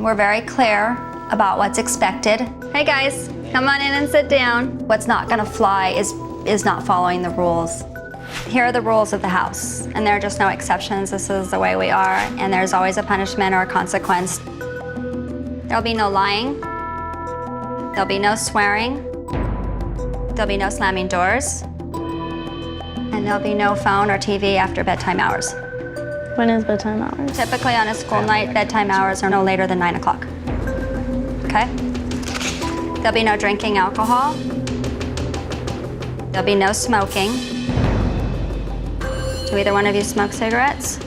We're very clear about what's expected. Hey guys, come on in and sit down. What's not gonna fly is not following the rules. Here are the rules of the house, and there are just no exceptions. This is the way we are, and there's always a punishment or a consequence. There'll be no lying. There'll be no swearing. There'll be no slamming doors. And there'll be no phone or TV after bedtime hours. When is bedtime hours? Typically on a school night, bedtime hours are no later than 9 o'clock. Okay? There'll be no drinking alcohol. There'll be no smoking. Do either one of you smoke cigarettes?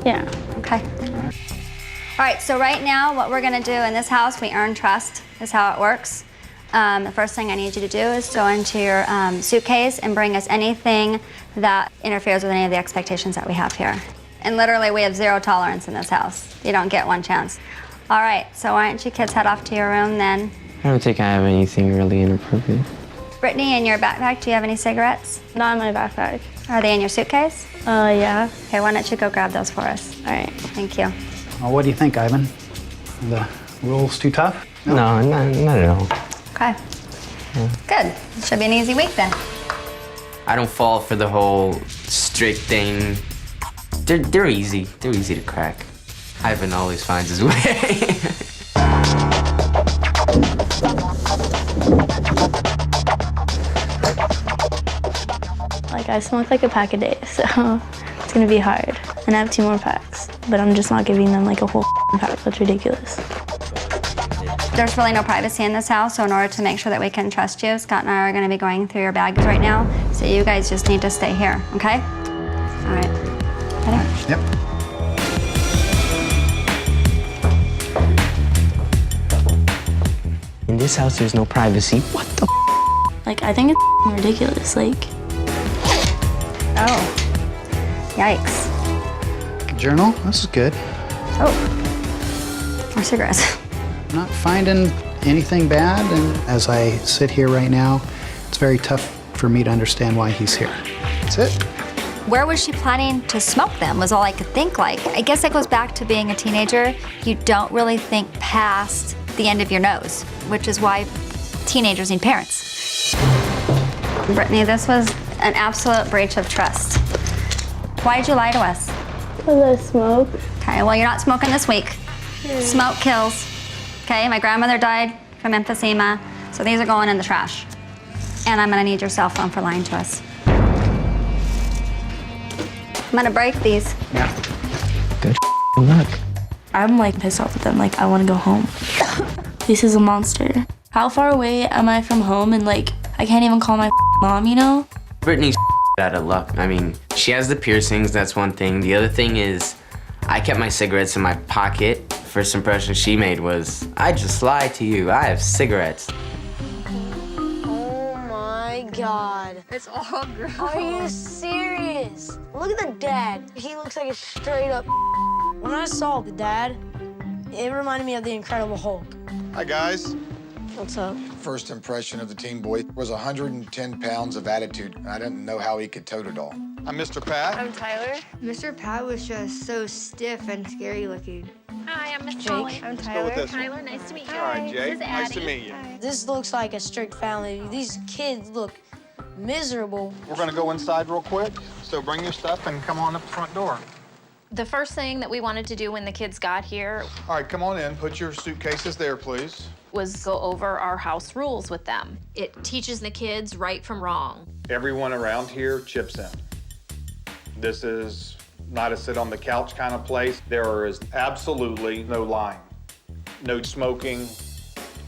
Yeah. Okay. All right, so right now what we're gonna do in this house, we earn trust, is how it works. The first thing I need you to do is go into your suitcase and bring us anything that interferes with any of the expectations that we have here. And literally, we have zero tolerance in this house. You don't get one chance. All right, so why don't you kids head off to your room then? I don't think I have anything really inappropriate. Brittany, in your backpack, do you have any cigarettes? Not in my backpack. Are they in your suitcase? Yeah. Okay, why don't you go grab those for us? All right. Thank you. Well, what do you think, Ivan? The rules too tough? No, not at all. Okay. Yeah. Good. Should be an easy week then. I don't fall for the whole strict thing. They're easy. They're easy to crack. Ivan always finds his way. Like, I smoke like a pack a day, so it's gonna be hard. And I have 2 more packs, but I'm just not giving them like a whole pack. That's ridiculous. There's really no privacy in this house, so in order to make sure that we can trust you, Scott and I are gonna be going through your bags right now, so you guys just need to stay here, okay? All right. Ready? Yep. In this house, there's no privacy. What the Like, I think it's ridiculous. Like, Oh. Yikes. Journal, this is good. Oh. More cigarettes. Not finding anything bad, and as I sit here right now, it's very tough for me to understand why he's here. That's it. Where was she planning to smoke them was all I could think. Like, I guess that goes back to being a teenager. You don't really think past the end of your nose, which is why teenagers need parents. Brittany, this was an absolute breach of trust. Why'd you lie to us? because I smoke. Okay, well, you're not smoking this week. Smoke kills. Okay, my grandmother died from emphysema, so these are going in the trash. And I'm gonna need your cell phone for lying to us. I'm gonna break these. Yeah. Good luck. I'm like pissed off at them, like I wanna go home. This is a monster. How far away am I from home and like, I can't even call my mom, you know? Brittany's out of luck. I mean, she has the piercings, that's one thing. The other thing is, I kept my cigarettes in my pocket. First impression she made was, I just lied to you, I have cigarettes. Oh my God. It's all gross. Are you serious? Look at the dad. He looks like a straight up. When I saw the dad, it reminded me of the Incredible Hulk. Hi, guys. What's up? First impression of the teen boy was 110 pounds of attitude, and I didn't know how he could tote it all. I'm Mr. Pat. I'm Tyler. Mr. Pat was just so stiff and scary looking. Hi, I'm Miss Jake. Polly. I'm Let's go with Tyler. this one. Tyler, nice to meet you. All right, Jake. This is Nice to Addie. meet you. This looks like a strict family. These kids look miserable. We're gonna go inside real quick, so bring your stuff and come on up the front door. The first thing that we wanted to do when the kids got here All right, come on in. Put your suitcases there, please. was go over our house rules with them. It teaches the kids right from wrong. Everyone around here chips in. This is not a sit on the couch kind of place. There is absolutely no lying, no smoking,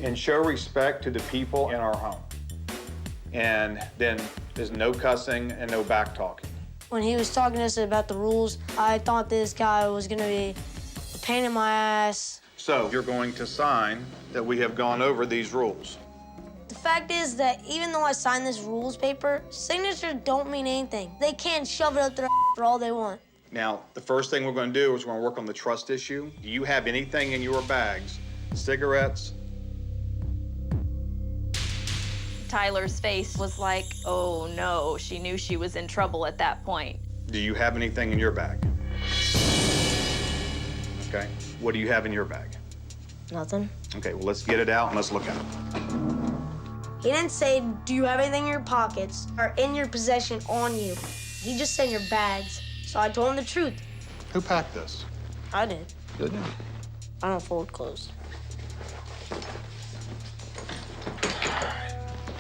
and show respect to the people in our home. And then there's no cussing and no back talking. When he was talking to us about the rules, I thought this guy was gonna be a pain in my ass. So you're going to sign that we have gone over these rules. The fact is that even though I signed this rules paper, signatures don't mean anything. They can shove it up their for all they want. Now, the first thing we're going to do is we're going to work on the trust issue. Do you have anything in your bags? Cigarettes? Tyler's face was like, oh no, she knew she was in trouble at that point. Do you have anything in your bag? Okay. What do you have in your bag? Nothing. Okay, well, let's get it out and let's look at it. He didn't say, do you have anything in your pockets or in your possession on you? He just said your bags. So I told him the truth. Who packed this? I did. Good. I don't fold clothes.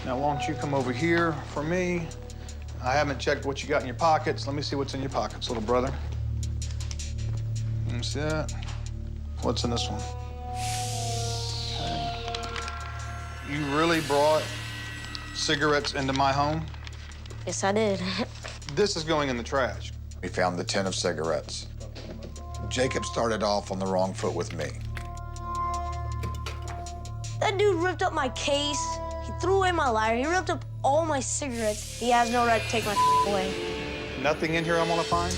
Now, why don't you come over here for me? I haven't checked what you got in your pockets. Let me see what's in your pockets, little brother. Let me see that. What's in this one? Okay. You really brought cigarettes into my home? Yes, I did. This is going in the trash. We found the tin of cigarettes. Jacob started off on the wrong foot with me. That dude ripped up my case. He threw away my lighter. He ripped up all my cigarettes. He has no right to take my away. Nothing in here I'm gonna find?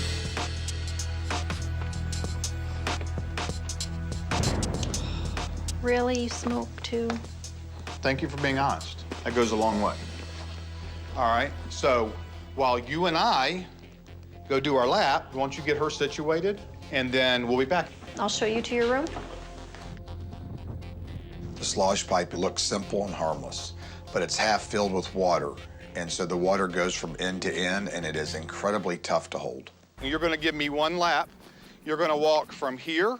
Really? You smoke too? Thank you for being honest. That goes a long way. All right, so while you and I go do our lap, why don't you get her situated, and then we'll be back. I'll show you to your room. The slosh pipe looks simple and harmless, but it's half filled with water, and so the water goes from end to end, and it is incredibly tough to hold. You're gonna give me one lap. You're gonna walk from here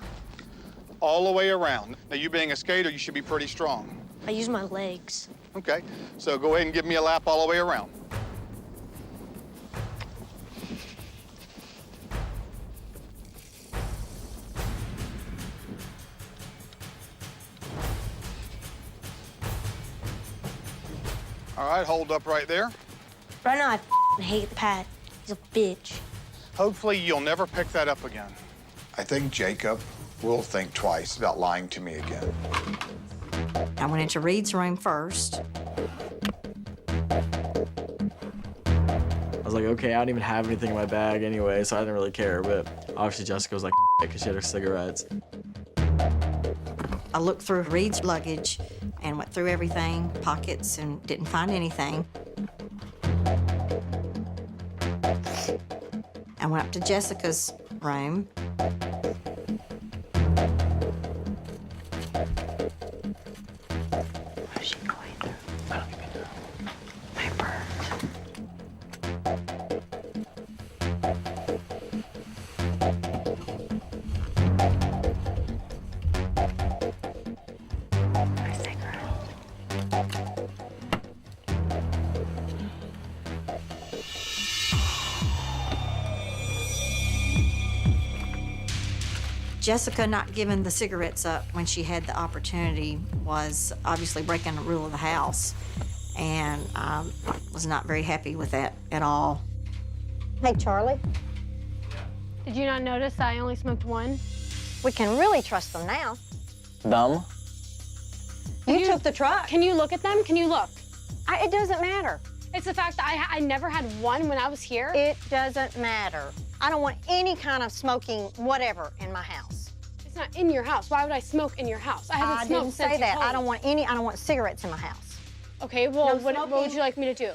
all the way around. Now, you being a skater, you should be pretty strong. I use my legs. Okay, so go ahead and give me a lap all the way around. All right, hold up right there. Right now, I hate Pat. He's a bitch. Hopefully, you'll never pick that up again. I think Jacob will think twice about lying to me again. I went into Reed's room first. I was like, okay, I don't even have anything in my bag anyway, so I didn't really care. But obviously, Jessica was like, because she had her cigarettes. I looked through Reed's luggage and went through everything, pockets, and didn't find anything. I went up to Jessica's room. Where's she going? I don't even know. My purse. My cigarette. Jessica not giving the cigarettes up when she had the opportunity was obviously breaking the rule of the house, and I was not very happy with that at all. Hey, Charlie, Did you not notice I only smoked one? we can really trust them now. Dumb? You took the truck. Can you look at them? Can you look? It doesn't matter. It's the fact that I never had one when I was here. It doesn't matter. I don't want any kind of smoking whatever in my house. It's not in your house. Why would I smoke in your house? I haven't I smoked didn't since say you that. told I don't me. want cigarettes in my house. Okay, well, No what would smoking. you like me to do?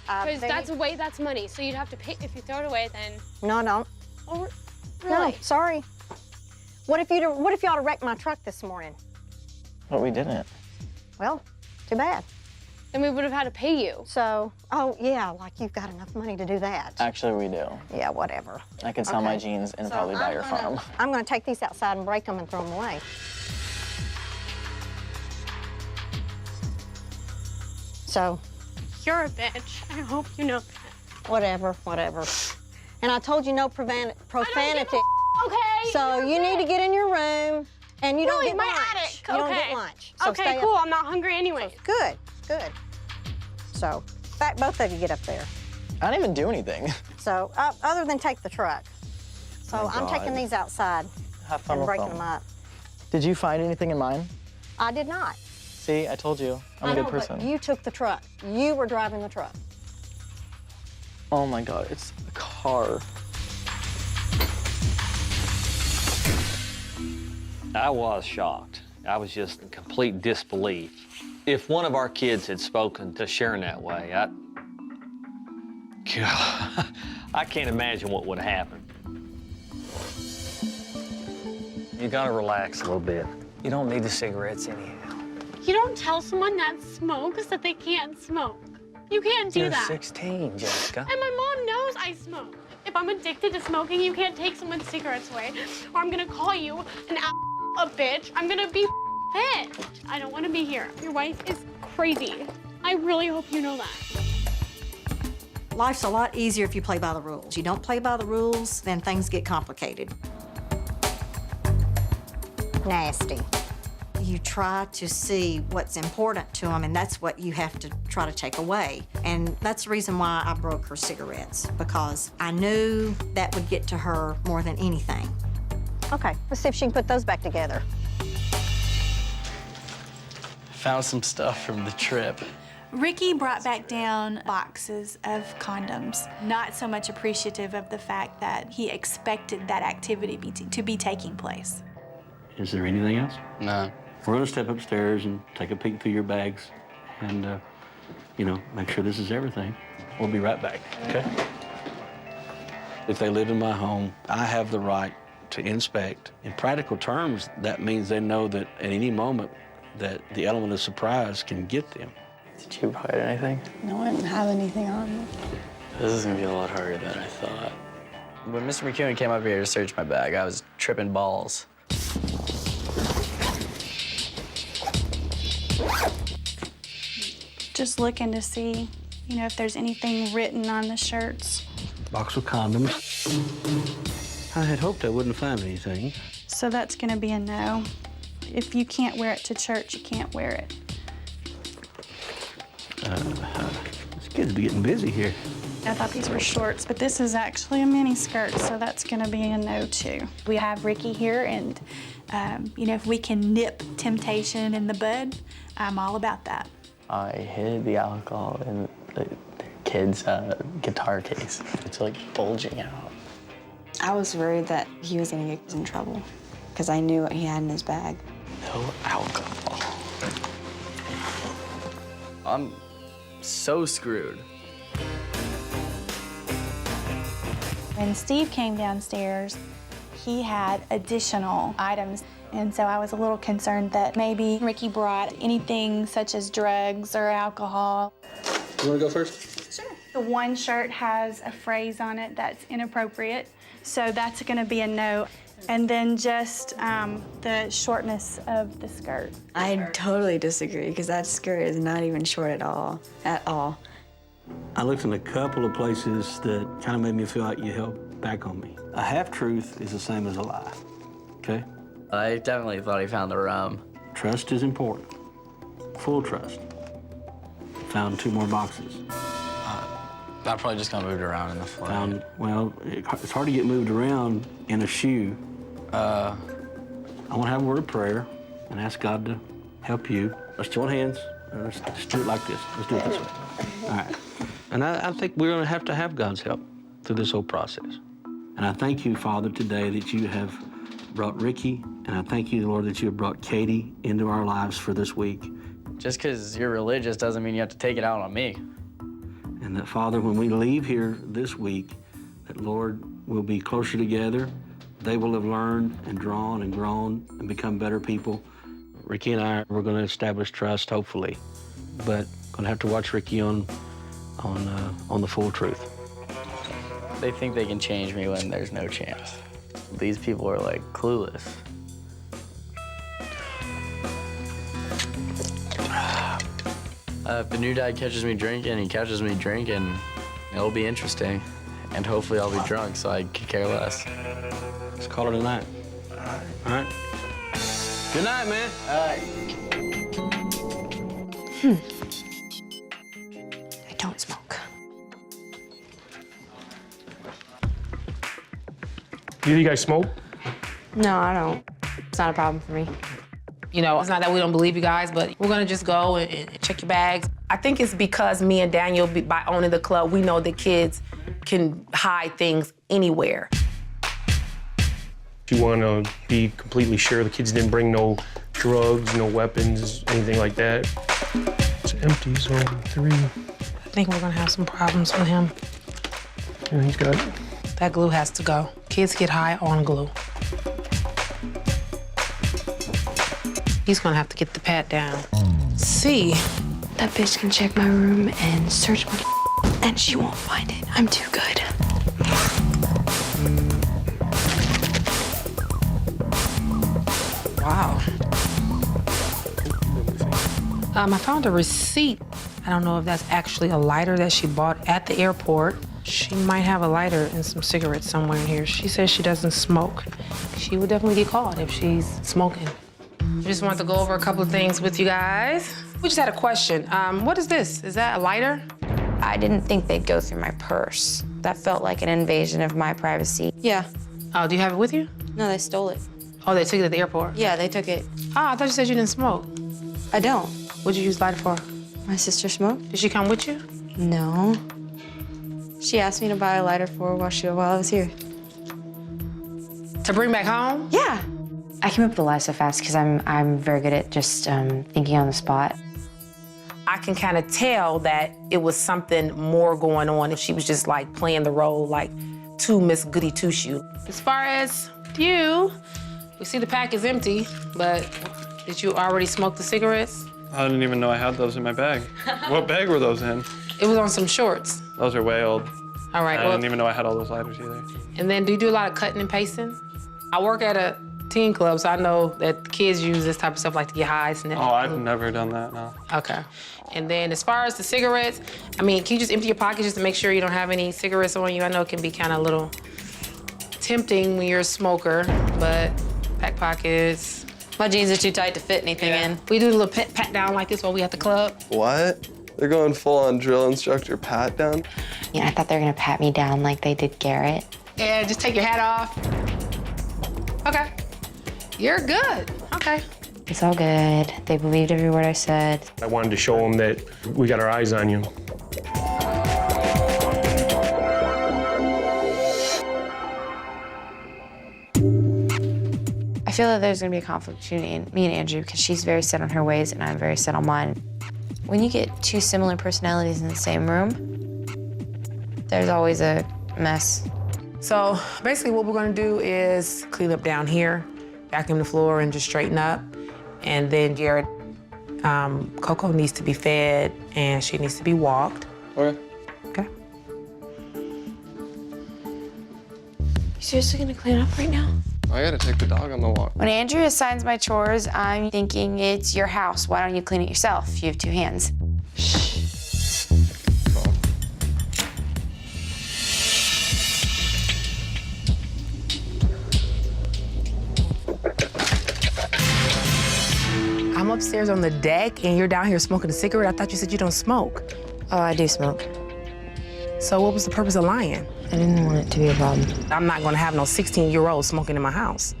Because Baby. that's money, so you'd have to pay. If you throw it away, then. No, no. Oh, No, really? sorry. What if y'all had wrecked my truck this morning? But we didn't. Well, too bad. Then we would have had to pay you. So, oh yeah, like you've got enough money to do that. Actually, we do. Yeah, whatever. I could sell my Okay. jeans and So probably buy I'm your gonna- farm. I'm gonna take these outside and break them and throw them away. So, You're a bitch. I hope you know that. whatever. And I told you no profanity. Okay. So you need to get in your room, and you don't Really, get my lunch. attic. You don't Okay. get lunch. So Okay, stay cool. Up. I'm not hungry anyway. Good. So, in fact, both of you get up there. I didn't even do anything. So, other than take the truck. So Oh, I'm taking God. these outside Have fun and with breaking them. them up. Did you find anything in mine? I did not. See, I told you. I'm I a know, good person. but you took the truck. You were driving the truck. Oh my God, it's a car. I was shocked. I was just in complete disbelief. If one of our kids had spoken to Sharon that way, God, I can't imagine what would have happened. You gotta relax a little bit. You don't need the cigarettes anyhow. You don't tell someone that smokes that they can't smoke. You can't do You're that. 16, Jessica. And my mom knows I smoke. If I'm addicted to smoking, you can't take someone's cigarettes away, or I'm gonna call you a bitch. I'm gonna be pissed. I don't want to be here. Your wife is crazy. I really hope you know that. Life's a lot easier if you play by the rules. You don't play by the rules, then things get complicated. Nasty. You try to see what's important to them, and that's what you have to try to take away. And that's the reason why I broke her cigarettes, because I knew that would get to her more than anything. Okay, let's see if she can put those back together. Found some stuff from the trip. Ricky brought back down boxes of condoms, not so much appreciative of the fact that he expected that activity to be taking place. Is there anything else? No. We're gonna step upstairs and take a peek through your bags and, you know, make sure this is everything. We'll be right back, okay? If they live in my home, I have the right to inspect. In practical terms, that means they know that at any moment that the element of surprise can get them. Did you hide anything? No, I didn't have anything on me. This is gonna be a lot harder than I thought. When Mr. McEwen came up here to search my bag, I was tripping balls. Just looking to see, if there's anything written on the shirts. Box of condoms. I had hoped I wouldn't find anything. So that's gonna be a no. If you can't wear it to church, you can't wear it. This kid's getting busy here. I thought these were shorts, but this is actually a mini skirt, so that's gonna be a no too. We have Ricky here, and if we can nip temptation in the bud, I'm all about that. I hid the alcohol in the kid's guitar case. It's like bulging out. I was worried that he was gonna get in trouble because I knew what he had in his bag. No alcohol. I'm so screwed. When Steve came downstairs, he had additional items. And so I was a little concerned that maybe Ricky brought anything such as drugs or alcohol. You wanna go first? Sure. The one shirt has a phrase on it that's inappropriate, so that's gonna be a no. And then just the shortness of the skirt. I totally disagree because that skirt is not even short at all. I looked in a couple of places that kind of made me feel like you held back on me. A half-truth is the same as a lie, okay? I definitely thought he found the rum. Trust is important. Full trust. Found 2 more boxes. That probably just got moved around in the floor. It's hard to get moved around in a shoe. I want to have a word of prayer and ask God to help you. Let's join hands. And let's do it like this. Let's do it this way. All right. And I think we're going to have God's help through this whole process. And I thank you, Father, today that you have brought Ricky, and I thank you, Lord, that you have brought Katie into our lives for this week. Just because you're religious doesn't mean you have to take it out on me. And that, Father, when we leave here this week, that, Lord, we'll be closer together. They will have learned and drawn and grown and become better people. Ricky and I, we're going to establish trust, hopefully, but going to have to watch Ricky on the full truth. They think they can change me when there's no chance. These people are like clueless. If the new dad catches me drinking, he catches me drinking, it'll be interesting. And hopefully I'll be drunk, so I could care less. Let's call it a night. All right? Good night, man. All right. I don't smoke. Do you guys smoke? No, I don't. It's not a problem for me. It's not that we don't believe you guys, but we're gonna just go and check your bags. I think it's because me and Daniel, by owning the club, we know that kids can hide things anywhere. If you want to be completely sure the kids didn't bring no drugs, no weapons, anything like that. It's empty, zone 3. I think we're gonna have some problems with him. Yeah, he's got it. That glue has to go. Kids get high on glue. He's gonna have to get the pat down. See. That bitch can check my room and search my and she won't find it. I'm too good. Wow. I found a receipt. I don't know if that's actually a lighter that she bought at the airport. She might have a lighter and some cigarettes somewhere in here. She says she doesn't smoke. She would definitely get caught if she's smoking. I just wanted to go over a couple of things with you guys. We just had a question. What is this? Is that a lighter? I didn't think they'd go through my purse. That felt like an invasion of my privacy. Yeah. Oh, do you have it with you? No, they stole it. Oh, they took it at the airport? Yeah, they took it. Oh, I thought you said you didn't smoke. I don't. What'd you use lighter for? My sister smoked. Did she come with you? No. She asked me to buy a lighter for her while I was here. To bring back home? Yeah. I came up with a lie so fast because I'm very good at just thinking on the spot. I can kind of tell that it was something more going on if she was just like playing the role like too Miss Goody Two-Shoe. As far as you, we see the pack is empty, but did you already smoke the cigarettes? I didn't even know I had those in my bag. What bag were those in? It was on some shorts. Those are way old. All right. I didn't even know I had all those lighters either. And then do you do a lot of cutting and pasting? I work at a teen club, so I know that kids use this type of stuff like to get high. Oh, I've never done that, no. Okay. And then as far as the cigarettes, I mean, can you just empty your pockets just to make sure you don't have any cigarettes on you? I know it can be kind of a little tempting when you're a smoker, but pack pockets. My jeans are too tight to fit anything in. We do a little pat down like this while we at the club. What? They're going full-on drill instructor pat down? Yeah, I thought they were gonna pat me down like they did Garrett. Yeah, just take your hat off. Okay. You're good. Okay. It's all good. They believed every word I said. I wanted to show them that we got our eyes on you. I feel that there's gonna be a conflict between me and Andrew because she's very set on her ways and I'm very set on mine. When you get two similar personalities in the same room, there's always a mess. So basically what we're gonna do is clean up down here, vacuum the floor and just straighten up. And then Garrett, Coco needs to be fed and she needs to be walked. Okay. Okay. You seriously gonna clean up right now? I gotta take the dog on the walk. When Andrew assigns my chores, I'm thinking it's your house. Why don't you clean it yourself? You have two hands. I'm upstairs on the deck and you're down here smoking a cigarette. I thought you said you don't smoke. Oh, I do smoke. So what was the purpose of lying? I didn't want it to be a problem. I'm not gonna have no 16-year-old smoking in my house.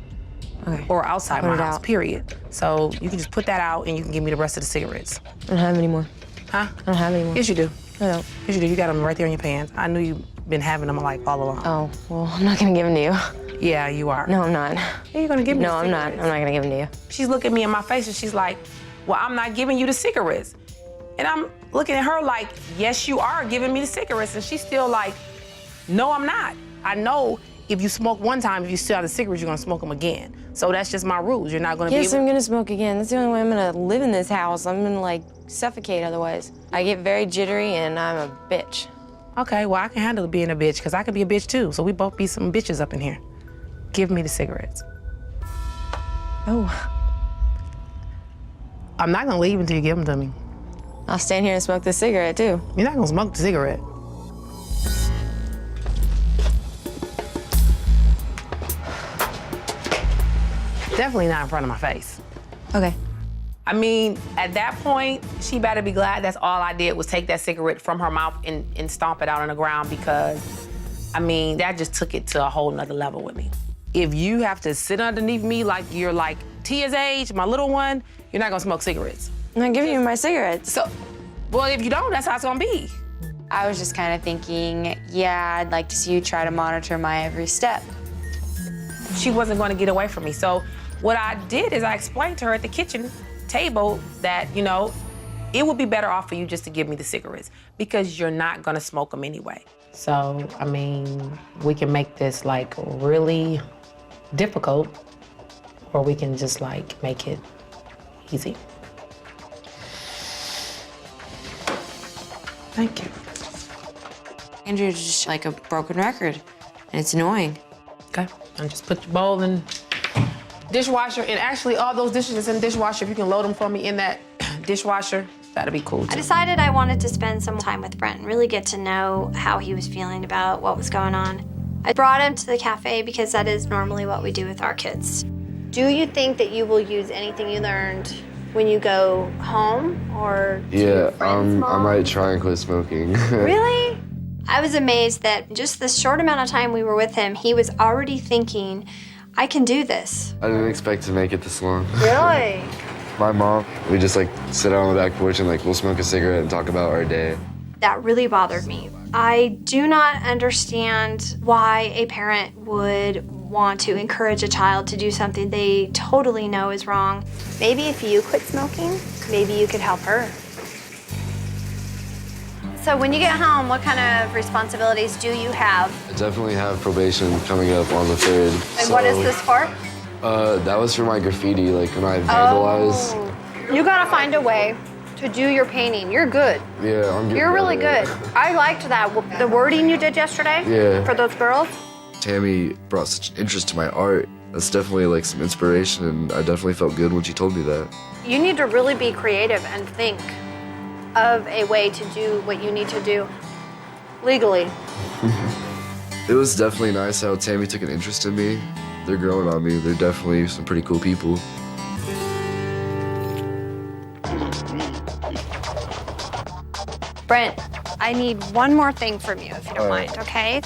Okay. Or outside Put my it house, out. period. So you can just put that out and you can give me the rest of the cigarettes. I don't have any more. Huh? I don't have any more. Yes, you do. I don't. Yes, you do. You got them right there in your pants. I knew you've been having them like all along. Oh, well, I'm not gonna give them to you. Yeah, you are. No, I'm not. Yeah, you're gonna give me No, the I'm not. cigarettes. I'm not gonna give them to you. She's looking me in my face and she's like, well, I'm not giving you the cigarettes. And I'm looking at her like, yes, you are giving me the cigarettes. And she's still like, no, I'm not. I know if you smoke one time, if you still have the cigarettes, you're gonna smoke them again. So that's just my rules. You're not gonna Yes, be I'm able... gonna smoke again. That's the only way I'm gonna live in this house. I'm gonna like suffocate otherwise. I get very jittery and I'm a bitch. Okay, well, I can handle being a bitch because I can be a bitch too. So we both be some bitches up in here. Give me the cigarettes. Oh. I'm not gonna leave until you give them to me. I'll stand here and smoke this cigarette too. You're not gonna smoke the cigarette. Definitely not in front of my face. Okay. I mean, at that point, she better be glad that's all I did was take that cigarette from her mouth and stomp it out on the ground because, I mean, that just took it to a whole nother level with me. If you have to sit underneath me like you're like Tia's age, my little one, you're not gonna smoke cigarettes. I'm not giving you my cigarettes. So, well, if you don't, that's how it's gonna be. I was just kind of thinking, yeah, I'd like to see you try to monitor my every step. She wasn't gonna get away from me. So what I did is I explained to her at the kitchen table that, you know, it would be better off for you just to give me the cigarettes because you're not gonna smoke them anyway. So, I mean, we can make this like really difficult or we can just like make it Easy. Thank you. Andrew's just like a broken record, and it's annoying. Okay, and just put your bowl in dishwasher, and actually all those dishes that's in the dishwasher, if you can load them for me in that dishwasher, that'd be cool too. I decided I wanted to spend some time with Brent and really get to know how he was feeling about what was going on. I brought him to the cafe because that is normally what we do with our kids. Do you think that you will use anything you learned when you go home or to your friend's I mom? might try and quit smoking. Really? I was amazed that just the short amount of time we were with him, he was already thinking, I can do this. I didn't expect to make it this long. Really? My mom, we just like sit out on the back porch and like we'll smoke a cigarette and talk about our day. That really bothered me. I do not understand why a parent would want to encourage a child to do something they totally know is wrong. Maybe if you quit smoking, maybe you could help her. So when you get home, what kind of responsibilities do you have? I definitely have probation coming up on the 3rd. And what is this for? That was for my graffiti, like when I vandalized. Oh, you gotta find a way to do your painting. You're good. Yeah, I'm good. You're really good. I liked that. The wording you did yesterday Yeah. for those girls. Tammy brought such interest to my art. That's definitely like some inspiration, and I definitely felt good when she told me that. You need to really be creative and think of a way to do what you need to do legally. It was definitely nice how Tammy took an interest in me. They're growing on me. They're definitely some pretty cool people. Brent, I need one more thing from you, if you don't mind, okay?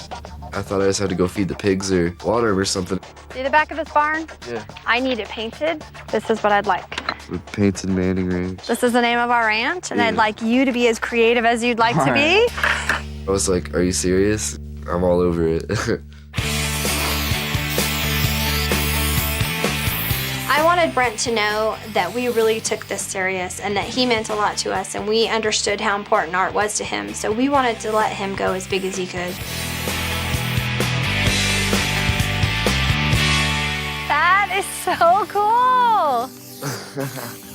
I thought I just had to go feed the pigs or water them or something. See the back of this barn? Yeah. I need it painted. This is what I'd like. With painted manning range. This is the name of our ranch, and Yeah. I'd like you to be as creative as you'd like to be. I was like, are you serious? I'm all over it. I wanted Brent to know that we really took this serious and that he meant a lot to us and we understood how important art was to him, so we wanted to let him go as big as he could. That is so cool.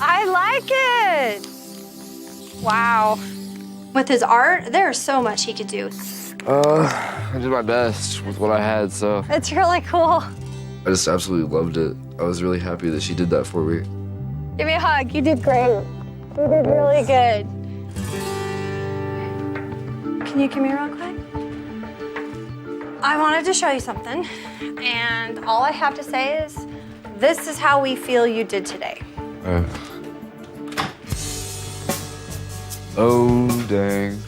I like it. Wow. With his art, there's so much he could do. I did my best with what I had, so. It's really cool. I just absolutely loved it. I was really happy that she did that for me. Give me a hug. You did great. You did really good. Can you come here real quick? I wanted to show you something, and all I have to say is, this is how we feel you did today. Oh, dang.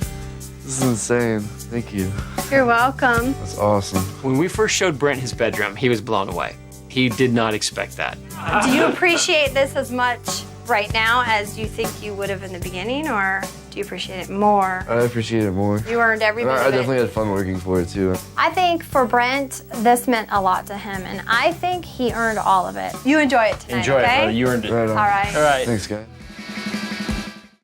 This is insane. Thank you. You're welcome. That's awesome. When we first showed Brent his bedroom, he was blown away. He did not expect that. Do you appreciate this as much right now as you think you would have in the beginning, or do you appreciate it more? I appreciate it more. You earned every bit I of it. definitely had fun working for it, too. I think for Brent, this meant a lot to him, and I think he earned all of it. You enjoy it tonight, Enjoy okay? it, brother. You earned it. Right on. All right. All right. Thanks, guys.